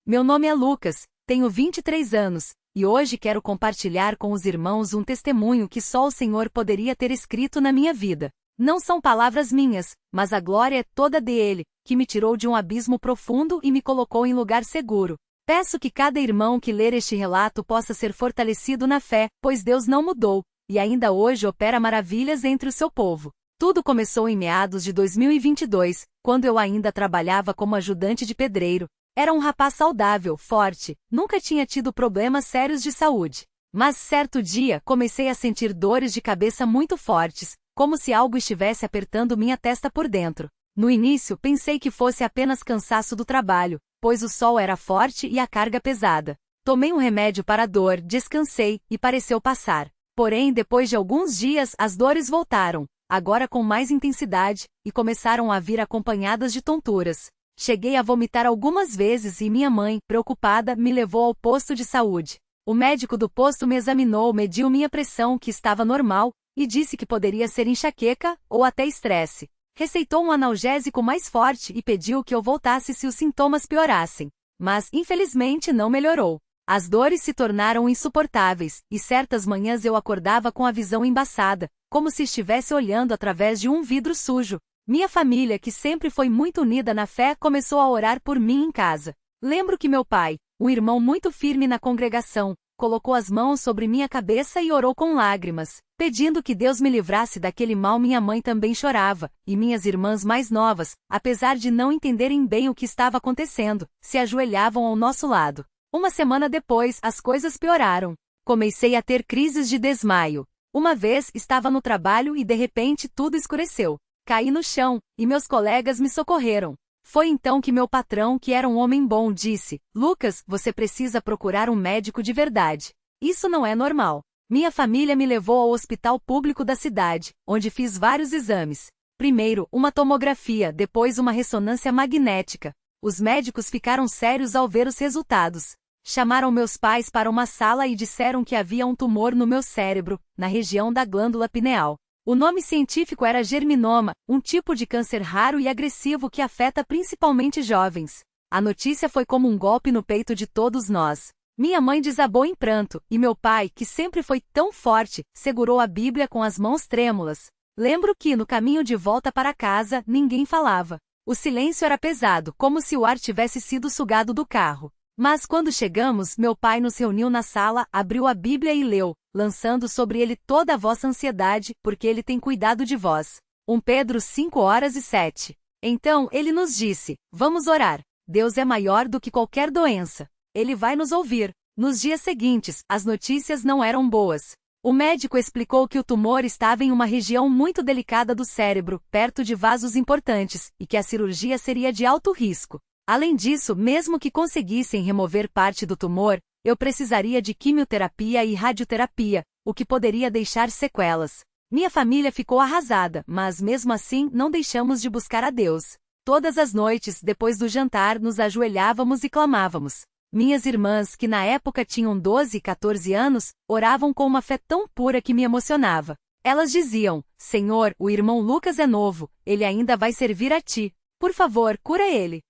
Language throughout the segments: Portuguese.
Meu nome é Lucas, tenho 23 anos, e hoje quero compartilhar com os irmãos um testemunho que só o Senhor poderia ter escrito na minha vida. Não são palavras minhas, mas a glória é toda dele, que me tirou de um abismo profundo e me colocou em lugar seguro. Peço que cada irmão que ler este relato possa ser fortalecido na fé, pois Deus não mudou, e ainda hoje opera maravilhas entre o seu povo. Tudo começou em meados de 2022, quando eu ainda trabalhava como ajudante de pedreiro. Era um rapaz saudável, forte, nunca tinha tido problemas sérios de saúde. Mas certo dia comecei a sentir dores de cabeça muito fortes, como se algo estivesse apertando minha testa por dentro. No início pensei que fosse apenas cansaço do trabalho, pois o sol era forte e a carga pesada. Tomei um remédio para a dor, descansei, e pareceu passar. Porém, depois de alguns dias as dores voltaram, agora com mais intensidade, e começaram a vir acompanhadas de tonturas. Cheguei a vomitar algumas vezes e minha mãe, preocupada, me levou ao posto de saúde. O médico do posto me examinou, mediu minha pressão, que estava normal, e disse que poderia ser enxaqueca, ou até estresse. Receitou um analgésico mais forte e pediu que eu voltasse se os sintomas piorassem. Mas, infelizmente, não melhorou. As dores se tornaram insuportáveis, e certas manhãs eu acordava com a visão embaçada, como se estivesse olhando através de um vidro sujo. Minha família, que sempre foi muito unida na fé, começou a orar por mim em casa. Lembro que meu pai, um irmão muito firme na congregação, colocou as mãos sobre minha cabeça e orou com lágrimas, pedindo que Deus me livrasse daquele mal. Minha mãe também chorava, e minhas irmãs mais novas, apesar de não entenderem bem o que estava acontecendo, se ajoelhavam ao nosso lado. Uma semana depois, as coisas pioraram. Comecei a ter crises de desmaio. Uma vez, estava no trabalho e de repente tudo escureceu. Caí no chão, e meus colegas me socorreram. Foi então que meu patrão, que era um homem bom, disse: Lucas, você precisa procurar um médico de verdade. Isso não é normal. Minha família me levou ao hospital público da cidade, onde fiz vários exames. Primeiro, uma tomografia, depois uma ressonância magnética. Os médicos ficaram sérios ao ver os resultados. Chamaram meus pais para uma sala e disseram que havia um tumor no meu cérebro, na região da glândula pineal. O nome científico era germinoma, um tipo de câncer raro e agressivo que afeta principalmente jovens. A notícia foi como um golpe no peito de todos nós. Minha mãe desabou em pranto, e meu pai, que sempre foi tão forte, segurou a Bíblia com as mãos trêmulas. Lembro que, no caminho de volta para casa, ninguém falava. O silêncio era pesado, como se o ar tivesse sido sugado do carro. Mas quando chegamos, meu pai nos reuniu na sala, abriu a Bíblia e leu, lançando sobre ele toda a vossa ansiedade, porque ele tem cuidado de vós. 1 Pedro 5:7. Então, ele nos disse: vamos orar. Deus é maior do que qualquer doença. Ele vai nos ouvir. Nos dias seguintes, as notícias não eram boas. O médico explicou que o tumor estava em uma região muito delicada do cérebro, perto de vasos importantes, e que a cirurgia seria de alto risco. Além disso, mesmo que conseguissem remover parte do tumor, eu precisaria de quimioterapia e radioterapia, o que poderia deixar sequelas. Minha família ficou arrasada, mas mesmo assim não deixamos de buscar a Deus. Todas as noites, depois do jantar, nos ajoelhávamos e clamávamos. Minhas irmãs, que na época tinham 12 e 14 anos, oravam com uma fé tão pura que me emocionava. Elas diziam: Senhor, o irmão Lucas é novo, ele ainda vai servir a ti. Por favor, cura ele.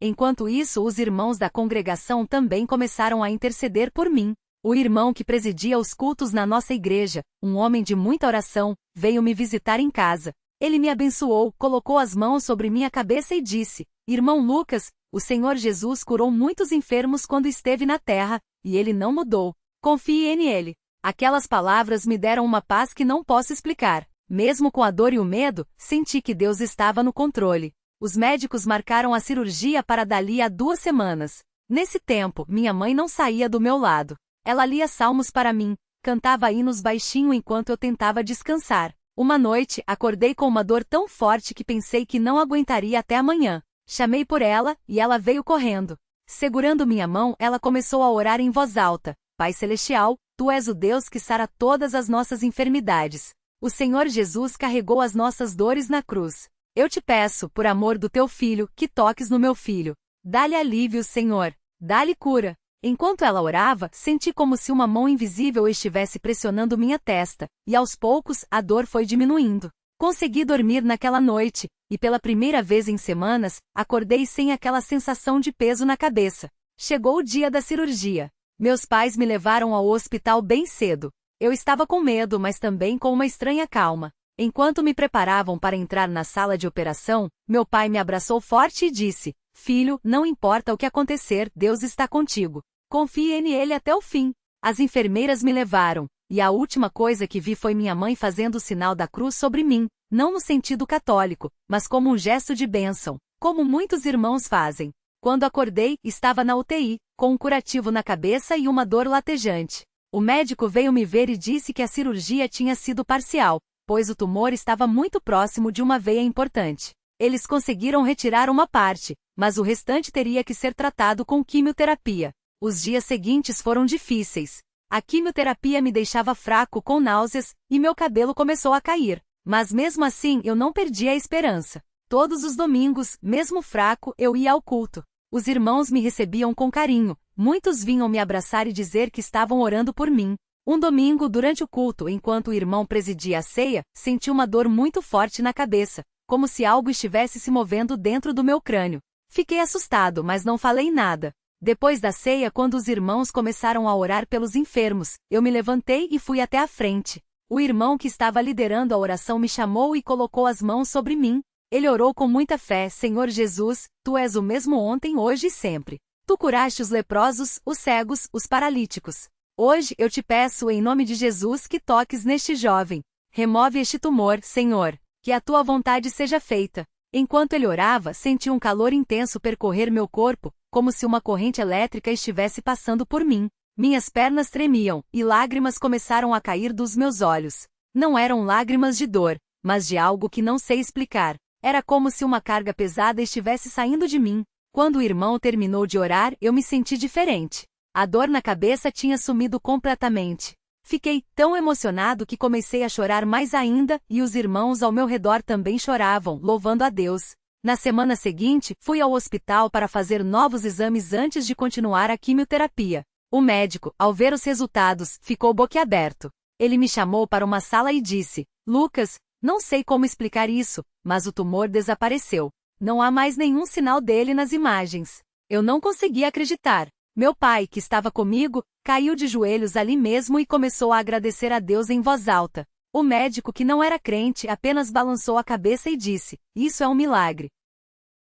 Enquanto isso, os irmãos da congregação também começaram a interceder por mim. O irmão que presidia os cultos na nossa igreja, um homem de muita oração, veio me visitar em casa. Ele me abençoou, colocou as mãos sobre minha cabeça e disse: Irmão Lucas, o Senhor Jesus curou muitos enfermos quando esteve na terra, e ele não mudou. Confie nele. Aquelas palavras me deram uma paz que não posso explicar. Mesmo com a dor e o medo, senti que Deus estava no controle. Os médicos marcaram a cirurgia para dali a 2 semanas. Nesse tempo, minha mãe não saía do meu lado. Ela lia salmos para mim, cantava hinos baixinho enquanto eu tentava descansar. Uma noite, acordei com uma dor tão forte que pensei que não aguentaria até amanhã. Chamei por ela, e ela veio correndo. Segurando minha mão, ela começou a orar em voz alta: Pai Celestial, Tu és o Deus que sara todas as nossas enfermidades. O Senhor Jesus carregou as nossas dores na cruz. Eu te peço, por amor do teu filho, que toques no meu filho. Dá-lhe alívio, Senhor. Dá-lhe cura. Enquanto ela orava, senti como se uma mão invisível estivesse pressionando minha testa, e aos poucos, a dor foi diminuindo. Consegui dormir naquela noite, e pela primeira vez em semanas, acordei sem aquela sensação de peso na cabeça. Chegou o dia da cirurgia. Meus pais me levaram ao hospital bem cedo. Eu estava com medo, mas também com uma estranha calma. Enquanto me preparavam para entrar na sala de operação, meu pai me abraçou forte e disse: "Filho, não importa o que acontecer, Deus está contigo. Confie nele até o fim." As enfermeiras me levaram, e a última coisa que vi foi minha mãe fazendo o sinal da cruz sobre mim, não no sentido católico, mas como um gesto de bênção, como muitos irmãos fazem. Quando acordei, estava na UTI, com um curativo na cabeça e uma dor latejante. O médico veio me ver e disse que a cirurgia tinha sido parcial, pois o tumor estava muito próximo de uma veia importante. Eles conseguiram retirar uma parte, mas o restante teria que ser tratado com quimioterapia. Os dias seguintes foram difíceis. A quimioterapia me deixava fraco com náuseas, e meu cabelo começou a cair. Mas mesmo assim eu não perdi a esperança. Todos os domingos, mesmo fraco, eu ia ao culto. Os irmãos me recebiam com carinho, muitos vinham me abraçar e dizer que estavam orando por mim. Um domingo, durante o culto, enquanto o irmão presidia a ceia, senti uma dor muito forte na cabeça, como se algo estivesse se movendo dentro do meu crânio. Fiquei assustado, mas não falei nada. Depois da ceia, quando os irmãos começaram a orar pelos enfermos, eu me levantei e fui até a frente. O irmão que estava liderando a oração me chamou e colocou as mãos sobre mim. Ele orou com muita fé: "Senhor Jesus, Tu és o mesmo ontem, hoje e sempre. Tu curaste os leprosos, os cegos, os paralíticos. Hoje eu te peço em nome de Jesus que toques neste jovem. Remove este tumor, Senhor. Que a Tua vontade seja feita." Enquanto ele orava, senti um calor intenso percorrer meu corpo, como se uma corrente elétrica estivesse passando por mim. Minhas pernas tremiam, e lágrimas começaram a cair dos meus olhos. Não eram lágrimas de dor, mas de algo que não sei explicar. Era como se uma carga pesada estivesse saindo de mim. Quando o irmão terminou de orar, eu me senti diferente. A dor na cabeça tinha sumido completamente. Fiquei tão emocionado que comecei a chorar mais ainda, e os irmãos ao meu redor também choravam, louvando a Deus. Na semana seguinte, fui ao hospital para fazer novos exames antes de continuar a quimioterapia. O médico, ao ver os resultados, ficou boquiaberto. Ele me chamou para uma sala e disse: "Lucas, não sei como explicar isso, mas o tumor desapareceu. Não há mais nenhum sinal dele nas imagens." Eu não conseguia acreditar. Meu pai, que estava comigo, caiu de joelhos ali mesmo e começou a agradecer a Deus em voz alta. O médico, que não era crente, apenas balançou a cabeça e disse: "Isso é um milagre."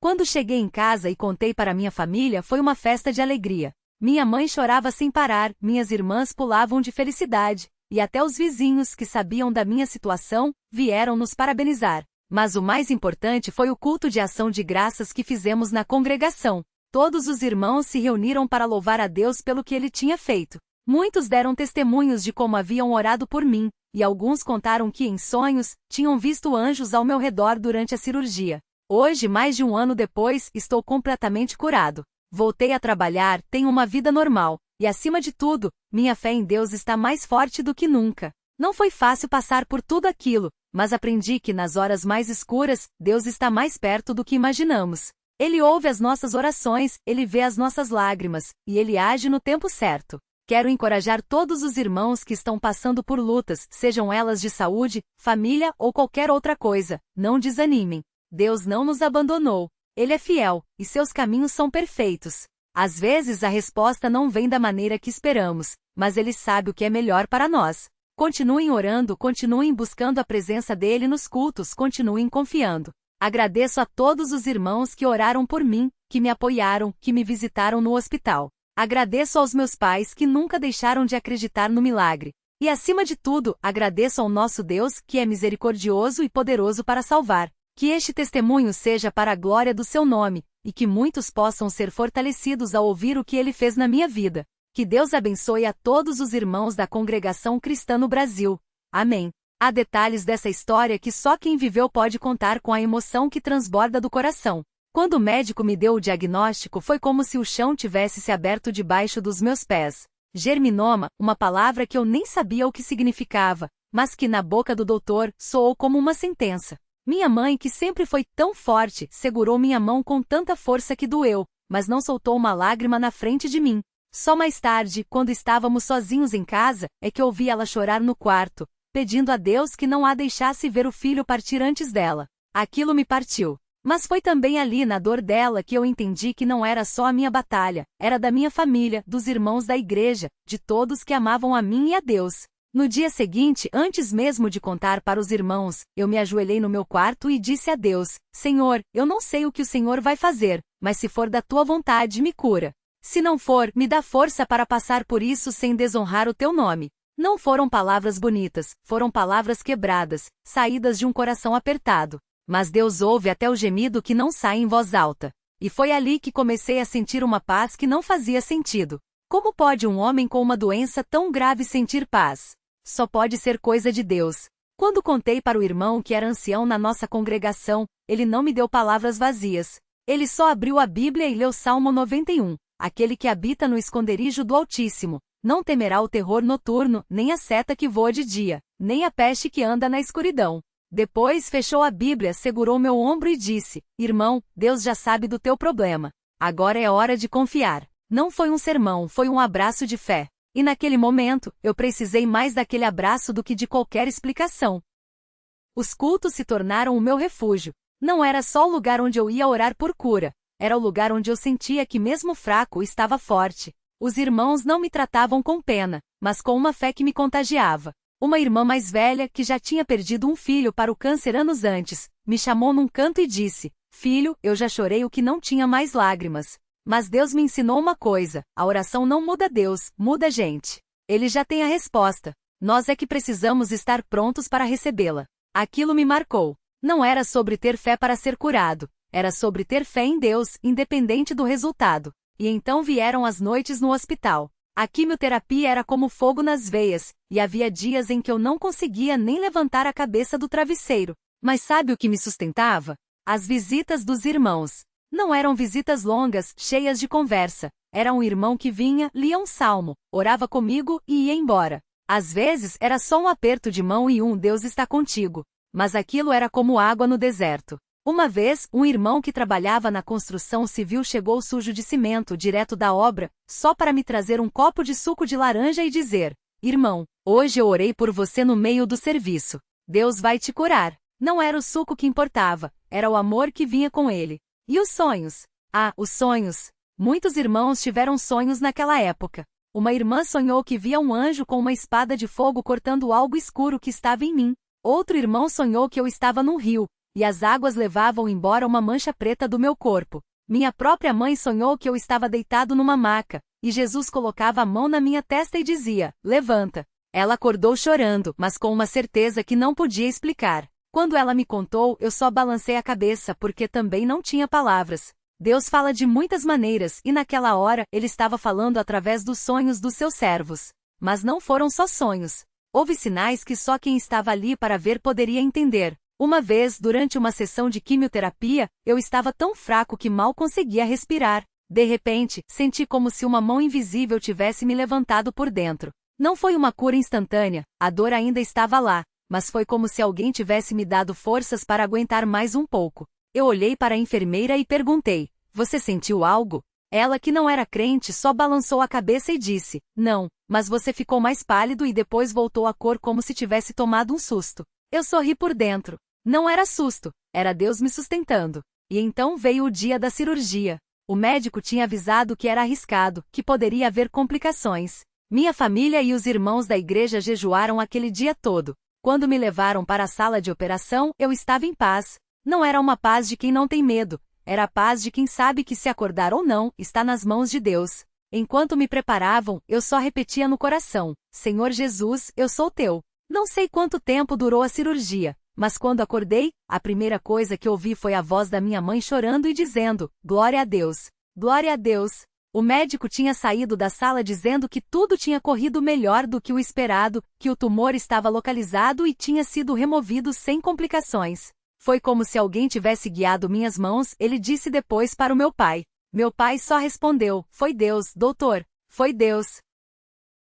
Quando cheguei em casa e contei para minha família, foi uma festa de alegria. Minha mãe chorava sem parar, minhas irmãs pulavam de felicidade, e até os vizinhos que sabiam da minha situação, vieram nos parabenizar. Mas o mais importante foi o culto de ação de graças que fizemos na congregação. Todos os irmãos se reuniram para louvar a Deus pelo que Ele tinha feito. Muitos deram testemunhos de como haviam orado por mim, e alguns contaram que, em sonhos, tinham visto anjos ao meu redor durante a cirurgia. Hoje, mais de um ano depois, estou completamente curado. Voltei a trabalhar, tenho uma vida normal, e acima de tudo, minha fé em Deus está mais forte do que nunca. Não foi fácil passar por tudo aquilo, mas aprendi que nas horas mais escuras, Deus está mais perto do que imaginamos. Ele ouve as nossas orações, Ele vê as nossas lágrimas, e Ele age no tempo certo. Quero encorajar todos os irmãos que estão passando por lutas, sejam elas de saúde, família ou qualquer outra coisa. Não desanimem. Deus não nos abandonou. Ele é fiel, e seus caminhos são perfeitos. Às vezes a resposta não vem da maneira que esperamos, mas Ele sabe o que é melhor para nós. Continuem orando, continuem buscando a presença dEle nos cultos, continuem confiando. Agradeço a todos os irmãos que oraram por mim, que me apoiaram, que me visitaram no hospital. Agradeço aos meus pais que nunca deixaram de acreditar no milagre. E acima de tudo, agradeço ao nosso Deus, que é misericordioso e poderoso para salvar. Que este testemunho seja para a glória do seu nome, e que muitos possam ser fortalecidos ao ouvir o que Ele fez na minha vida. Que Deus abençoe a todos os irmãos da congregação cristã no Brasil. Amém. Há detalhes dessa história que só quem viveu pode contar com a emoção que transborda do coração. Quando o médico me deu o diagnóstico, foi como se o chão tivesse se aberto debaixo dos meus pés. Germinoma, uma palavra que eu nem sabia o que significava, mas que na boca do doutor soou como uma sentença. Minha mãe, que sempre foi tão forte, segurou minha mão com tanta força que doeu, mas não soltou uma lágrima na frente de mim. Só mais tarde, quando estávamos sozinhos em casa, é que ouvi ela chorar no quarto, pedindo a Deus que não a deixasse ver o filho partir antes dela. Aquilo me partiu. Mas foi também ali na dor dela que eu entendi que não era só a minha batalha, era da minha família, dos irmãos da igreja, de todos que amavam a mim e a Deus. No dia seguinte, antes mesmo de contar para os irmãos, eu me ajoelhei no meu quarto e disse a Deus: Senhor, eu não sei o que o Senhor vai fazer, mas se for da tua vontade, me cura. Se não for, me dá força para passar por isso sem desonrar o teu nome. Não foram palavras bonitas, foram palavras quebradas, saídas de um coração apertado. Mas Deus ouve até o gemido que não sai em voz alta. E foi ali que comecei a sentir uma paz que não fazia sentido. Como pode um homem com uma doença tão grave sentir paz? Só pode ser coisa de Deus. Quando contei para o irmão que era ancião na nossa congregação, ele não me deu palavras vazias. Ele só abriu a Bíblia e leu Salmo 91. Aquele que habita no esconderijo do Altíssimo, não temerá o terror noturno, nem a seta que voa de dia, nem a peste que anda na escuridão. Depois fechou a Bíblia, segurou meu ombro e disse: Irmão, Deus já sabe do teu problema. Agora é hora de confiar. Não foi um sermão, foi um abraço de fé. E naquele momento, eu precisei mais daquele abraço do que de qualquer explicação. Os cultos se tornaram o meu refúgio. Não era só o lugar onde eu ia orar por cura. Era o lugar onde eu sentia que mesmo fraco estava forte. Os irmãos não me tratavam com pena, mas com uma fé que me contagiava. Uma irmã mais velha, que já tinha perdido um filho para o câncer anos antes, me chamou num canto e disse: Filho, eu já chorei o que não tinha mais lágrimas. Mas Deus me ensinou uma coisa: a oração não muda Deus, muda a gente. Ele já tem a resposta. Nós é que precisamos estar prontos para recebê-la. Aquilo me marcou. Não era sobre ter fé para ser curado. Era sobre ter fé em Deus, independente do resultado. E então vieram as noites no hospital. A quimioterapia era como fogo nas veias, e havia dias em que eu não conseguia nem levantar a cabeça do travesseiro. Mas sabe o que me sustentava? As visitas dos irmãos. Não eram visitas longas, cheias de conversa. Era um irmão que vinha, lia um salmo, orava comigo e ia embora. Às vezes era só um aperto de mão e Deus está contigo. Mas aquilo era como água no deserto. Uma vez, um irmão que trabalhava na construção civil chegou sujo de cimento direto da obra, só para me trazer um copo de suco de laranja e dizer: Irmão, hoje eu orei por você no meio do serviço. Deus vai te curar. Não era o suco que importava, era o amor que vinha com ele. E os sonhos? Ah, os sonhos! Muitos irmãos tiveram sonhos naquela época. Uma irmã sonhou que via um anjo com uma espada de fogo cortando algo escuro que estava em mim. Outro irmão sonhou que eu estava num rio, e as águas levavam embora uma mancha preta do meu corpo. Minha própria mãe sonhou que eu estava deitado numa maca, e Jesus colocava a mão na minha testa e dizia: Levanta. Ela acordou chorando, mas com uma certeza que não podia explicar. Quando ela me contou, eu só balancei a cabeça porque também não tinha palavras. Deus fala de muitas maneiras e naquela hora Ele estava falando através dos sonhos dos seus servos. Mas não foram só sonhos. Houve sinais que só quem estava ali para ver poderia entender. Uma vez, durante uma sessão de quimioterapia, eu estava tão fraco que mal conseguia respirar. De repente, senti como se uma mão invisível tivesse me levantado por dentro. Não foi uma cura instantânea, a dor ainda estava lá. Mas foi como se alguém tivesse me dado forças para aguentar mais um pouco. Eu olhei para a enfermeira e perguntei: Você sentiu algo? Ela, que não era crente, só balançou a cabeça e disse: Não, mas você ficou mais pálido e depois voltou à cor como se tivesse tomado um susto. Eu sorri por dentro. Não era susto, era Deus me sustentando. E então veio o dia da cirurgia. O médico tinha avisado que era arriscado, que poderia haver complicações. Minha família e os irmãos da igreja jejuaram aquele dia todo. Quando me levaram para a sala de operação, eu estava em paz. Não era uma paz de quem não tem medo, era a paz de quem sabe que se acordar ou não, está nas mãos de Deus. Enquanto me preparavam, eu só repetia no coração: Senhor Jesus, eu sou teu. Não sei quanto tempo durou a cirurgia, mas quando acordei, a primeira coisa que ouvi foi a voz da minha mãe chorando e dizendo: Glória a Deus! Glória a Deus! O médico tinha saído da sala dizendo que tudo tinha corrido melhor do que o esperado, que o tumor estava localizado e tinha sido removido sem complicações. Foi como se alguém tivesse guiado minhas mãos, ele disse depois para o meu pai. Meu pai só respondeu: Foi Deus, doutor, foi Deus.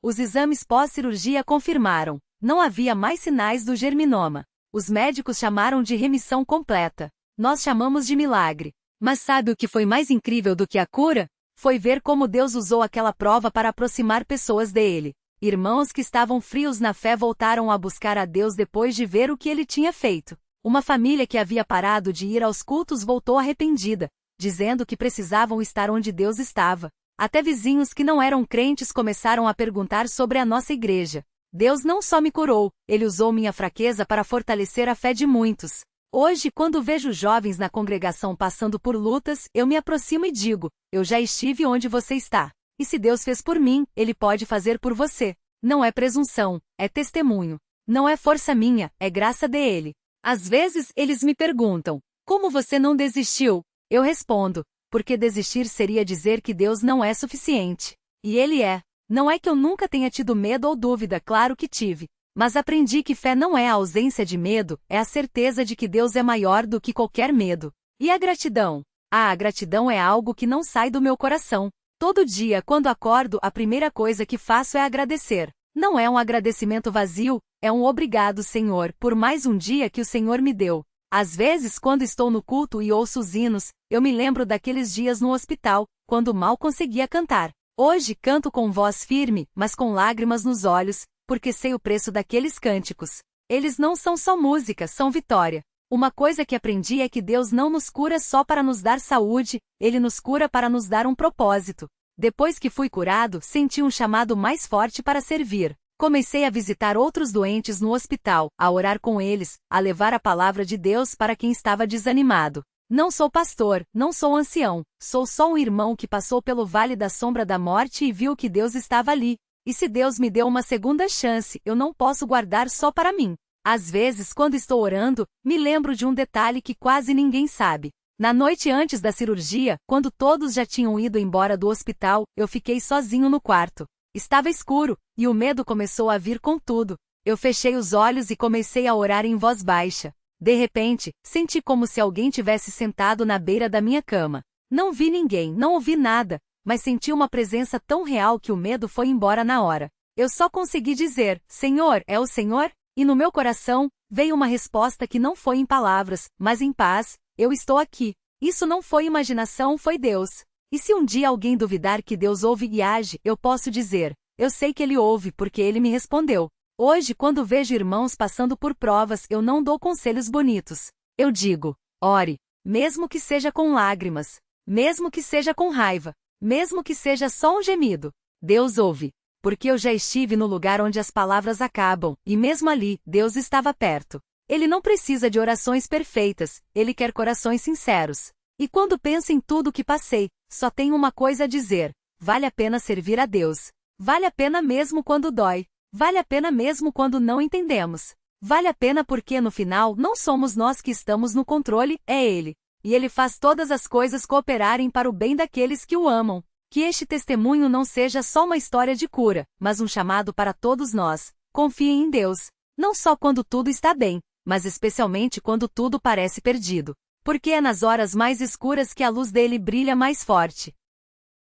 Os exames pós-cirurgia confirmaram: não havia mais sinais do germinoma. Os médicos chamaram de remissão completa. Nós chamamos de milagre. Mas sabe o que foi mais incrível do que a cura? Foi ver como Deus usou aquela prova para aproximar pessoas dele. Irmãos que estavam frios na fé voltaram a buscar a Deus depois de ver o que ele tinha feito. Uma família que havia parado de ir aos cultos voltou arrependida, dizendo que precisavam estar onde Deus estava. Até vizinhos que não eram crentes começaram a perguntar sobre a nossa igreja. Deus não só me curou, Ele usou minha fraqueza para fortalecer a fé de muitos. Hoje, quando vejo jovens na congregação passando por lutas, eu me aproximo e digo: eu já estive onde você está. E se Deus fez por mim, Ele pode fazer por você. Não é presunção, é testemunho. Não é força minha, é graça dele. Às vezes, eles me perguntam: como você não desistiu? Eu respondo: porque desistir seria dizer que Deus não é suficiente. E Ele é. Não é que eu nunca tenha tido medo ou dúvida, claro que tive. Mas aprendi que fé não é a ausência de medo, é a certeza de que Deus é maior do que qualquer medo. E a gratidão? A gratidão é algo que não sai do meu coração. Todo dia, quando acordo, a primeira coisa que faço é agradecer. Não é um agradecimento vazio, é um obrigado, Senhor, por mais um dia que o Senhor me deu. Às vezes, quando estou no culto e ouço os hinos, eu me lembro daqueles dias no hospital, quando mal conseguia cantar. Hoje canto com voz firme, mas com lágrimas nos olhos, porque sei o preço daqueles cânticos. Eles não são só música, são vitória. Uma coisa que aprendi é que Deus não nos cura só para nos dar saúde, Ele nos cura para nos dar um propósito. Depois que fui curado, senti um chamado mais forte para servir. Comecei a visitar outros doentes no hospital, a orar com eles, a levar a palavra de Deus para quem estava desanimado. Não sou pastor, não sou ancião, sou só um irmão que passou pelo vale da sombra da morte e viu que Deus estava ali. E se Deus me deu uma segunda chance, eu não posso guardar só para mim. Às vezes, quando estou orando, me lembro de um detalhe que quase ninguém sabe. Na noite antes da cirurgia, quando todos já tinham ido embora do hospital, eu fiquei sozinho no quarto. Estava escuro, e o medo começou a vir com tudo. Eu fechei os olhos e comecei a orar em voz baixa. De repente, senti como se alguém tivesse sentado na beira da minha cama. Não vi ninguém, não ouvi nada, mas senti uma presença tão real que o medo foi embora na hora. Eu só consegui dizer: Senhor, é o Senhor? E no meu coração, veio uma resposta que não foi em palavras, mas em paz: eu estou aqui. Isso não foi imaginação, foi Deus. E se um dia alguém duvidar que Deus ouve e age, eu posso dizer: eu sei que Ele ouve porque Ele me respondeu. Hoje, quando vejo irmãos passando por provas, eu não dou conselhos bonitos. Eu digo: ore, mesmo que seja com lágrimas, mesmo que seja com raiva, mesmo que seja só um gemido. Deus ouve. Porque eu já estive no lugar onde as palavras acabam, e mesmo ali, Deus estava perto. Ele não precisa de orações perfeitas, Ele quer corações sinceros. E quando penso em tudo que passei, só tenho uma coisa a dizer: vale a pena servir a Deus. Vale a pena mesmo quando dói. Vale a pena mesmo quando não entendemos. Vale a pena porque no final não somos nós que estamos no controle, é Ele. E Ele faz todas as coisas cooperarem para o bem daqueles que o amam. Que este testemunho não seja só uma história de cura, mas um chamado para todos nós. Confiem em Deus. Não só quando tudo está bem, mas especialmente quando tudo parece perdido. Porque é nas horas mais escuras que a luz dele brilha mais forte.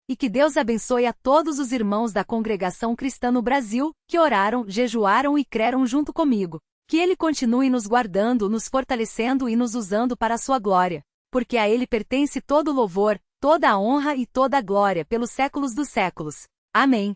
E que Deus abençoe a todos os irmãos da Congregação Cristã no Brasil, que oraram, jejuaram e creram junto comigo. Que Ele continue nos guardando, nos fortalecendo e nos usando para a sua glória. Porque a Ele pertence todo o louvor, toda a honra e toda a glória pelos séculos dos séculos. Amém.